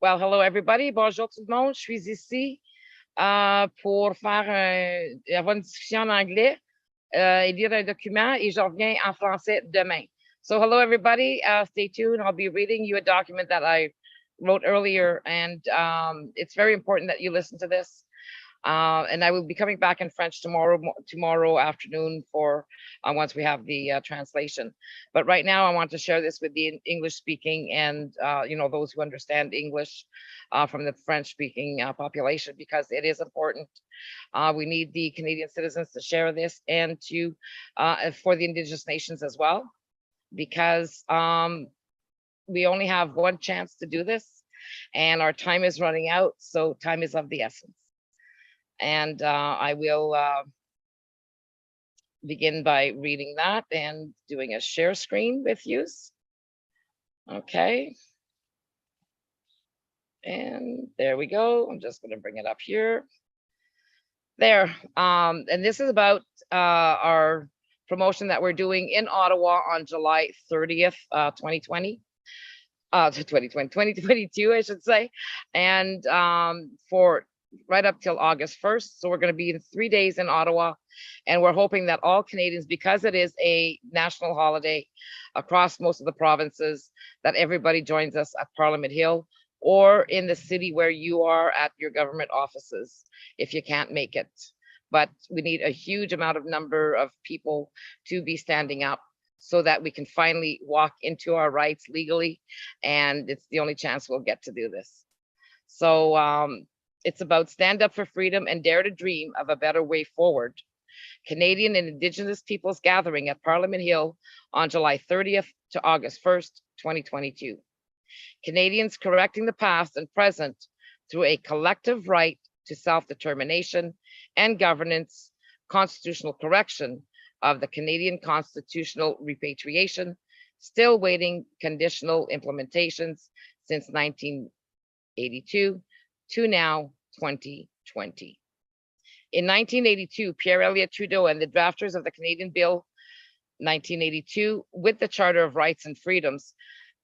Well, hello everybody. Bonjour tout le monde. Je suis ici pour avoir une discussion en anglais et lire un document et je reviens en français demain. So hello everybody. Stay tuned. I'll be reading you a document that I wrote earlier, and it's very important that you listen to this. And I will be coming back in French tomorrow afternoon for once we have the translation. But right now, I want to share this with the English speaking and those who understand English from the French speaking population, because it is important. We need the Canadian citizens to share this, and to for the Indigenous nations as well, because we only have one chance to do this, and our time is running out. So time is of the essence. And I will begin by reading that and doing a share screen with you. Okay. And there we go. I'm just going to bring it up here. There. And this is about our promotion that we're doing in Ottawa on July 30th, 2020. 2022, I should say. And for right up till August 1st. So we're going to be in 3 days in Ottawa, and we're hoping that all Canadians, because it is a national holiday across most of the provinces, that everybody joins us at Parliament Hill or in the city where you are at your government offices if you can't make it. But we need a huge number of people to be standing up so that we can finally walk into our rights legally, and it's the only chance we'll get to do this. So it's about stand up for freedom and dare to dream of a better way forward. Canadian and Indigenous peoples gathering at Parliament Hill on July 30th to August 1st, 2022. Canadians correcting the past and present through a collective right to self-determination and governance, constitutional correction of the Canadian constitutional repatriation, still waiting conditional implementations since 1982 to now 2020. In 1982, Pierre Elliott Trudeau and the drafters of the Canadian Bill 1982, with the Charter of Rights and Freedoms,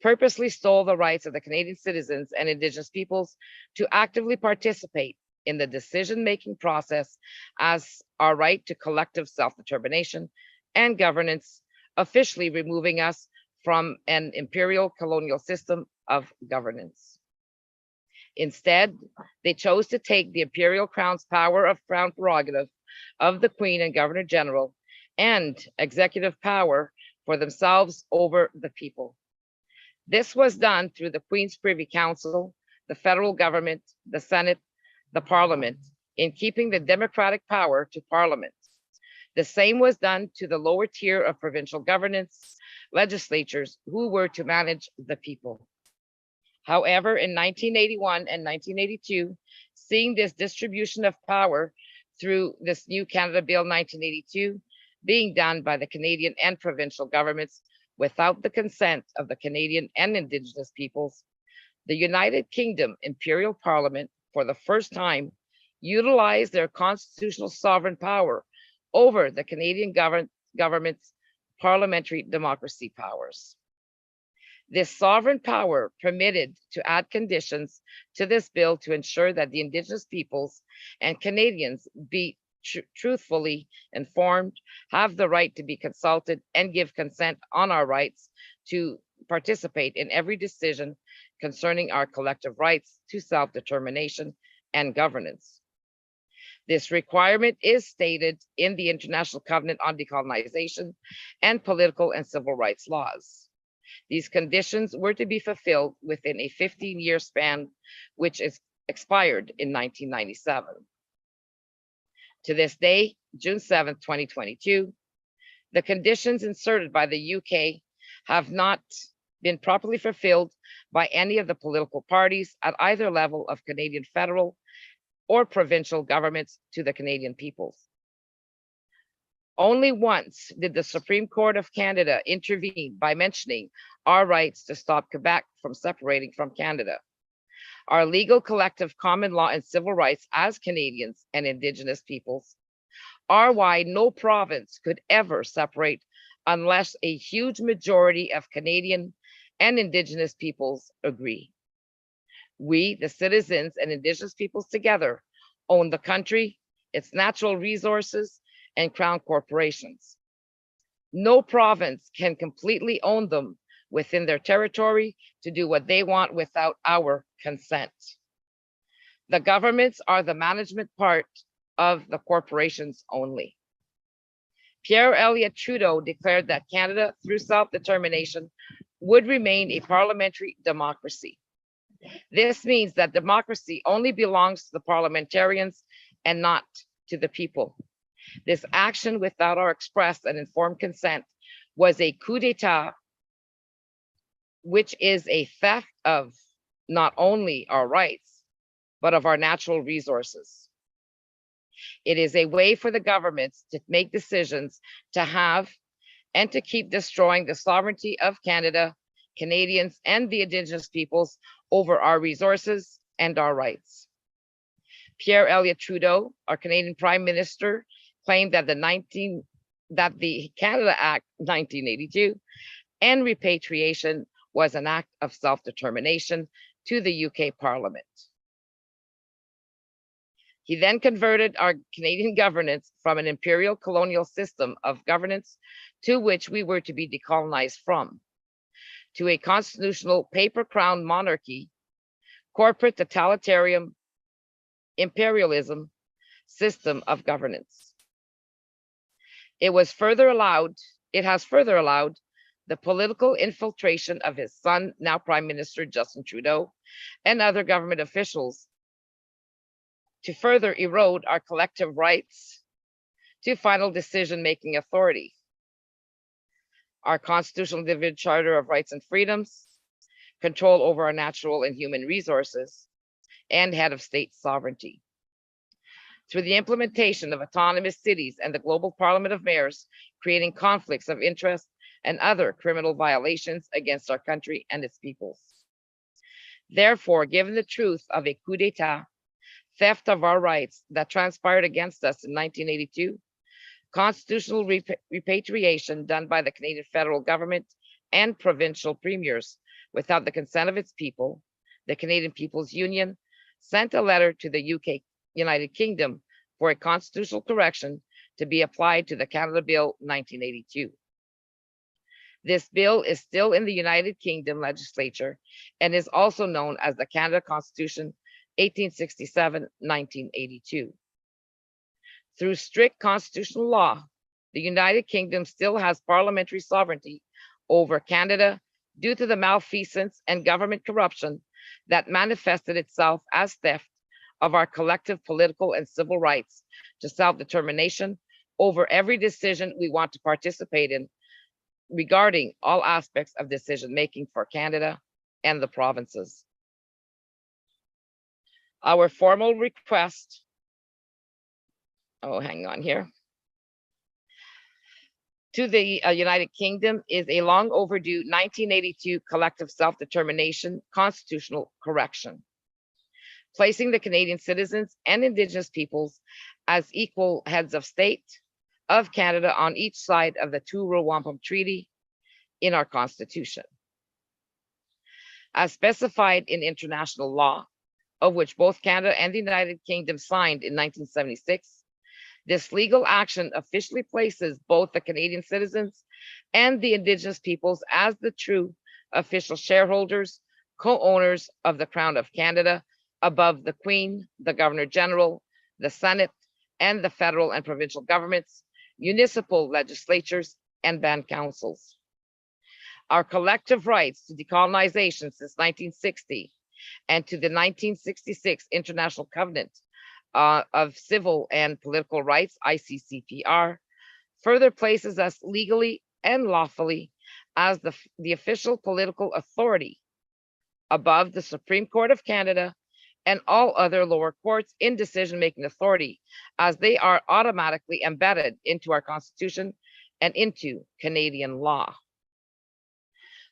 purposely stole the rights of the Canadian citizens and Indigenous peoples to actively participate in the decision-making process as our right to collective self-determination and governance, officially removing us from an imperial colonial system of governance. Instead, they chose to take the Imperial Crown's power of Crown prerogative of the Queen and Governor General and executive power for themselves over the people. This was done through the Queen's Privy Council, the federal government, the Senate, the Parliament, in keeping the democratic power to Parliament. The same was done to the lower tier of provincial governance, legislatures, who were to manage the people. However, in 1981 and 1982, seeing this distribution of power through this new Canada Bill 1982 being done by the Canadian and provincial governments without the consent of the Canadian and Indigenous peoples, the United Kingdom Imperial Parliament, for the first time, utilized their constitutional sovereign power over the Canadian government's parliamentary democracy powers. This sovereign power permitted to add conditions to this bill to ensure that the Indigenous peoples and Canadians be truthfully informed, have the right to be consulted, and give consent on our rights to participate in every decision concerning our collective rights to self-determination and governance. This requirement is stated in the International Covenant on Decolonization and Political and Civil Rights laws. These conditions were to be fulfilled within a 15-year span, which is expired in 1997. To this day, June 7th, 2022, the conditions inserted by the UK have not been properly fulfilled by any of the political parties at either level of Canadian federal or provincial governments to the Canadian peoples. Only once did the Supreme Court of Canada intervene by mentioning our rights to stop Quebec from separating from Canada. Our legal collective common law and civil rights as Canadians and Indigenous peoples are why no province could ever separate unless a huge majority of Canadian and Indigenous peoples agree. We, the citizens and Indigenous peoples together, own the country, its natural resources, and crown corporations. No province can completely own them within their territory to do what they want without our consent. The governments are the management part of the corporations only. Pierre Elliott Trudeau declared that Canada, through self-determination, would remain a parliamentary democracy. This means that democracy only belongs to the parliamentarians and not to the people. This action without our express and informed consent was a coup d'etat, which is a theft of not only our rights, but of our natural resources. It is a way for the governments to make decisions to have and to keep destroying the sovereignty of Canada, Canadians, and the Indigenous peoples over our resources and our rights. Pierre Elliott Trudeau, our Canadian Prime Minister, claimed that the Canada Act 1982 and repatriation was an act of self-determination to the UK Parliament. He then converted our Canadian governance from an imperial colonial system of governance to which we were to be decolonized from, to a constitutional paper crown monarchy, corporate totalitarian imperialism system of governance. It has further allowed the political infiltration of his son, now Prime Minister Justin Trudeau, and other government officials to further erode our collective rights to final decision-making authority, our constitutional individual charter of rights and freedoms, control over our natural and human resources, and head of state sovereignty. Through the implementation of autonomous cities and the global parliament of mayors, creating conflicts of interest and other criminal violations against our country and its peoples. Therefore, given the truth of a coup d'etat, theft of our rights that transpired against us in 1982, constitutional repatriation done by the Canadian federal government and provincial premiers without the consent of its people, the Canadian People's Union sent a letter to the United Kingdom for a constitutional correction to be applied to the Canada Bill 1982. This bill is still in the United Kingdom legislature and is also known as the Canada Constitution 1867-1982. Through strict constitutional law, the United Kingdom still has parliamentary sovereignty over Canada due to the malfeasance and government corruption that manifested itself as theft of our collective political and civil rights to self-determination over every decision we want to participate in regarding all aspects of decision-making for Canada and the provinces. Our formal request, hang on here, to the United Kingdom is a long overdue 1982 collective self-determination constitutional correction, placing the Canadian citizens and Indigenous peoples as equal heads of state of Canada on each side of the Two-Row Wampum Treaty in our Constitution. As specified in international law, of which both Canada and the United Kingdom signed in 1976, this legal action officially places both the Canadian citizens and the Indigenous peoples as the true official shareholders, co-owners of the Crown of Canada, above the Queen, the Governor General, the Senate, and the federal and provincial governments, municipal legislatures, and band councils. Our collective rights to decolonization since 1960 and to the 1966 International Covenant of Civil and Political Rights, ICCPR, further places us legally and lawfully as the official political authority above the Supreme Court of Canada and all other lower courts in decision-making authority, as they are automatically embedded into our Constitution and into Canadian law.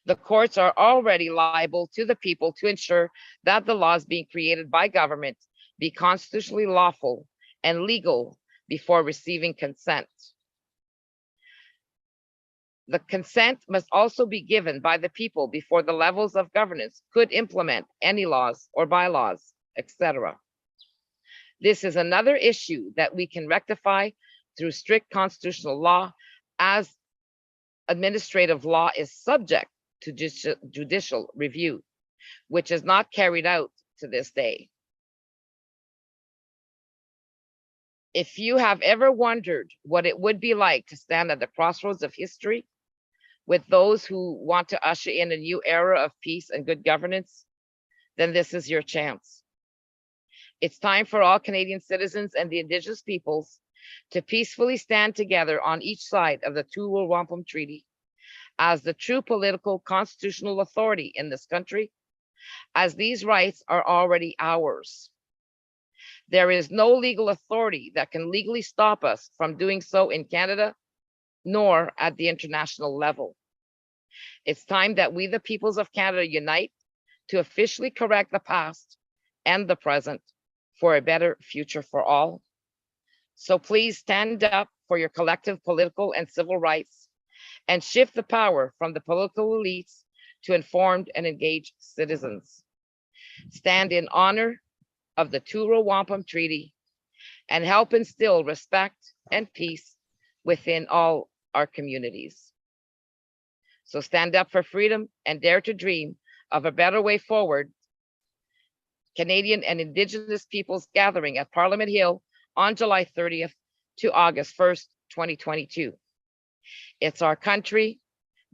The courts are already liable to the people to ensure that the laws being created by government be constitutionally lawful and legal before receiving consent. The consent must also be given by the people before the levels of governance could implement any laws or bylaws, etc. This is another issue that we can rectify through strict constitutional law, as administrative law is subject to judicial review, which is not carried out to this day. If you have ever wondered what it would be like to stand at the crossroads of history with those who want to usher in a new era of peace and good governance, then this is your chance. It's time for all Canadian citizens and the Indigenous peoples to peacefully stand together on each side of the Two-World Wampum Treaty as the true political constitutional authority in this country, as these rights are already ours. There is no legal authority that can legally stop us from doing so in Canada, nor at the international level. It's time that we, the peoples of Canada, unite to officially correct the past and the present for a better future for all. So please stand up for your collective political and civil rights and shift the power from the political elites to informed and engaged citizens. Stand in honor of the Two-World Wampum Treaty and help instill respect and peace within all our communities. So stand up for freedom and dare to dream of a better way forward. Canadian and Indigenous peoples gathering at Parliament Hill on July 30th to August 1st, 2022. It's our country.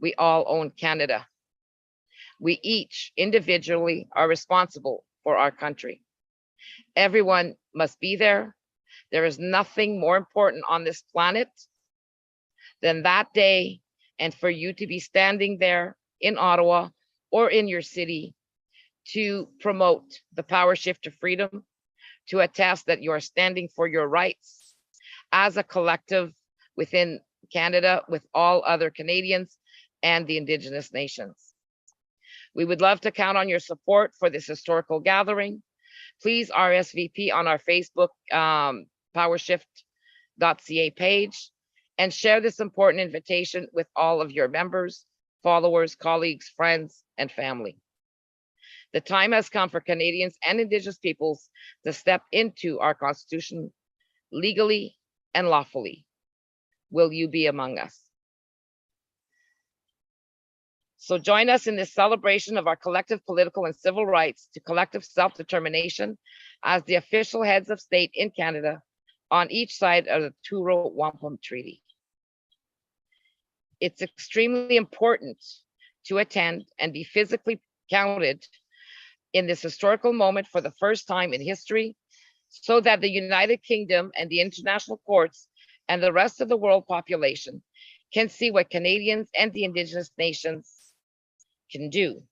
We all own Canada. We each individually are responsible for our country. Everyone must be there. There is nothing more important on this planet than that day, and for you to be standing there in Ottawa or in your city to promote the power shift to freedom, to attest that you are standing for your rights as a collective within Canada with all other Canadians and the Indigenous nations. We would love to count on your support for this historical gathering. Please RSVP on our Facebook PowerShift.ca page and share this important invitation with all of your members, followers, colleagues, friends, and family. The time has come for Canadians and Indigenous peoples to step into our Constitution legally and lawfully. Will you be among us? So join us in this celebration of our collective political and civil rights to collective self-determination as the official heads of state in Canada on each side of the Two-World Wampum Treaty. It's extremely important to attend and be physically counted in this historical moment for the first time in history, so that the United Kingdom and the international courts and the rest of the world population can see what Canadians and the Indigenous nations can do.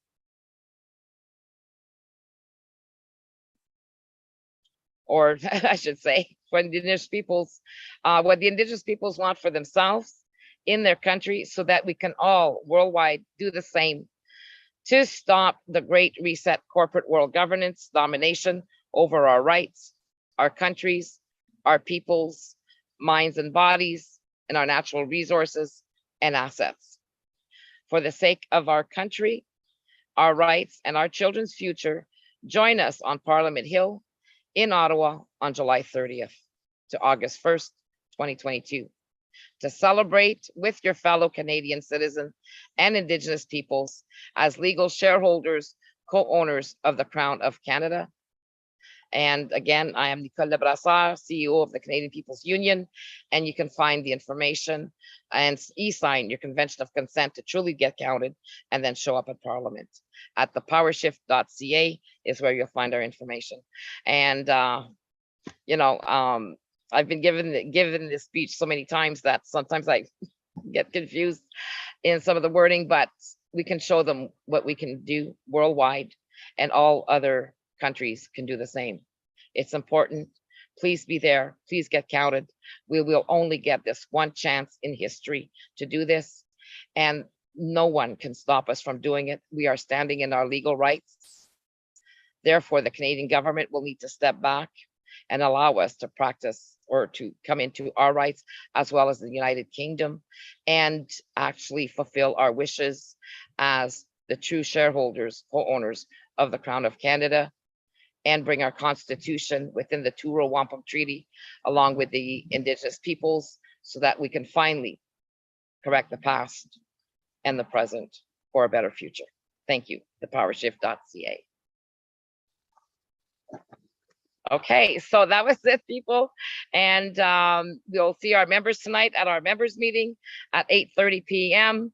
Or I should say, for Indigenous peoples, what the Indigenous peoples want for themselves in their country, so that we can all worldwide do the same to stop the Great Reset corporate world governance domination over our rights, our countries, our peoples, minds and bodies, and our natural resources and assets. For the sake of our country, our rights, and our children's future, join us on Parliament Hill in Ottawa on July 30th to August 1st, 2022, to celebrate with your fellow Canadian citizens and Indigenous peoples as legal shareholders, co-owners of the Crown of Canada. And again, I am Nicole, CEO of the Canadian People's Union, and you can find the information and e-sign your convention of consent to truly get counted and then show up at Parliament. At thePowerShift.ca is where you'll find our information. And I've been given this speech so many times that sometimes I get confused in some of the wording, but we can show them what we can do worldwide, and all other countries can do the same. It's important. Please be there. Please get counted. We will only get this one chance in history to do this, and no one can stop us from doing it. We are standing in our legal rights. Therefore, the Canadian government will need to step back and allow us to practice or to come into our rights, as well as the United Kingdom, and actually fulfill our wishes as the true shareholders, co-owners of the Crown of Canada, and bring our Constitution within the Truro Wampum Treaty, along with the Indigenous peoples, so that we can finally correct the past and the present for a better future. Thank you, thePowerShift.ca. Okay, so that was it, people. And we'll see our members tonight at our members meeting at 8:30 p.m.